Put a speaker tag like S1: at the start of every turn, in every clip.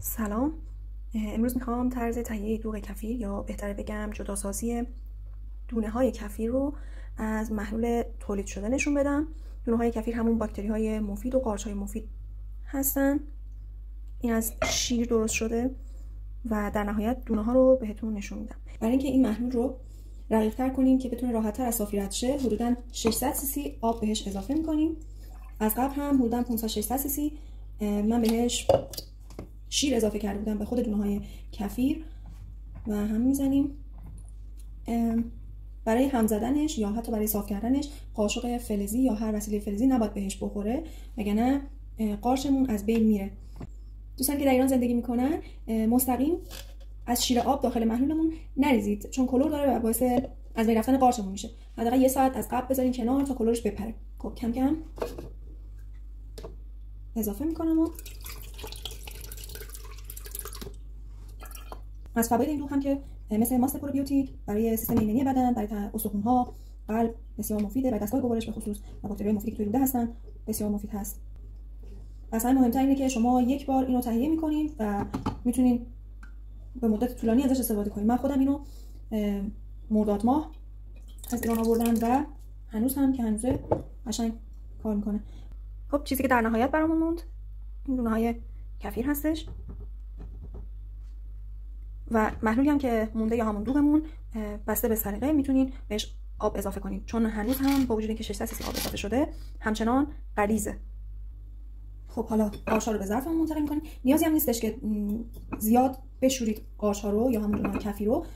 S1: سلام. امروز میخوام طرز تهیه دوغ کفیر یا بهتره بگم جداسازی دونه های کفیر رو از محلول تولید شده نشون بدم. دونه های کفیر همون باکتری های مفید و قارچ های مفید هستن. این از شیر درست شده و در نهایت دونه ها رو بهتون نشون میدم. برای اینکه این محلول رو رقیق تر کنیم که بتونه راحت تر از صافی رد شه، حدوداً 600 سی سی آب بهش اضافه میکنیم. از قبل هم حدوداً 500-600 سی سی من بهش شیر اضافه کرده بودم به خود دونه های کفیر و هم میزنیم. برای هم زدنش یا حتی برای صاف کردنش قاشق فلزی یا هر وسیله فلزی نباید بهش بخوره، وگرنه قارچمون از بین میره. دوستان که در ایران زندگی میکنن مستقیم از شیر آب داخل محلولمون نریزید، چون کلور داره و باعث از بین رفتن قارچمون میشه. حداقل 1 ساعت از قبل بذارین کنار تا کلورش بپره. خب کم کم اضافه میکنم و از فواید این دوغ هم که مثل ماست پروبیوتیک برای سیستم ایمنی بدن، برای استخوان‌ها، قلب بسیار مفیده، برای دستگاه گوارش به خصوص و باکتریای مفیدی که توی روده هستن بسیار مفید هست. اصلا مهمتر اینه که شما یک بار اینو تهیه می‌کنید و میتونین به مدت طولانی ازش استفاده کنید. من خودم اینو مرداد ماه از ایران آوردم و هنوز هم که هنوزه قشنگ کار میکنه. خب چیزی که در نهایت برامون موند این دونه‌های کفیر هستش و محلولی هم که مونده یا همون دوغمون بسته به سلیقه میتونین بهش آب اضافه کنید، چون هنوز هم با وجود اینکه 600 سی سی آب اضافه شده همچنان غلیظه. خب حالا قارچ‌ها رو به ظرفمون منتقل می‌کنیم. نیازی هم نیستش که زیاد بشورید قارچ‌ها رو یا همون دونه کفیر رو،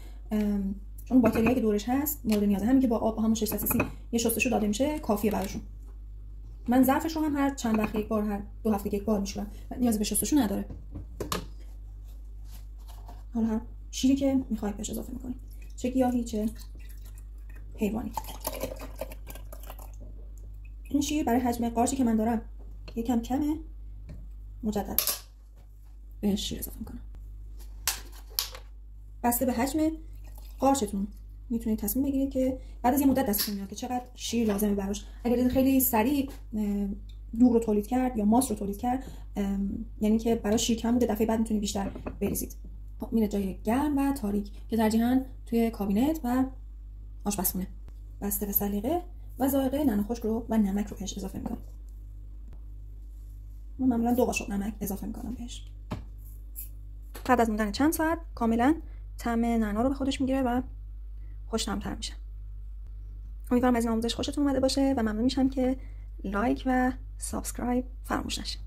S1: چون باکتریایی که دورش هست مورد نیازه. همین که با آب همون 600 سی سی یه شستشو داده میشه کافیه براشون. من ظرفش رو هم هر چند وقت یک بار، هر 2 هفته یک بار میشورم، نیازی به شستشو نداره. حالا هر شیری که میخواید بهش اضافه میکنید، چه گیاهی چه حیوانی. این شیر برای حجم قارچی که من دارم یکم کمه، مجدد بهش شیر اضافه میکنم. بسته به حجم قارچتون میتونید تصمیم بگیرید که بعد از یه مدت دستتون میاد که چقدر شیر لازمه براش. اگر خیلی سریع دوغ رو تولید کرد یا ماست رو تولید کرد، یعنی که برای شیر کم بوده، دفعه بعد میتونید بیشتر بریزید. خب میره جای گرم و تاریک که ترجیحاً توی کابینت و آشپزخونه. بسته به سلیقه و ذائقه نعنا خشک رو و نمک رو بهش اضافه میکنم. من معمولاً 2 قاشق نمک اضافه میکنم بهش. بعد از موندن چند ساعت کاملاً طعم نعنا رو به خودش میگیره و خوش‌طعم‌تر میشه. امیدوارم از این آموزش خوشتون اومده باشه و ممنون میشم که لایک و سابسکرایب فراموش نشه.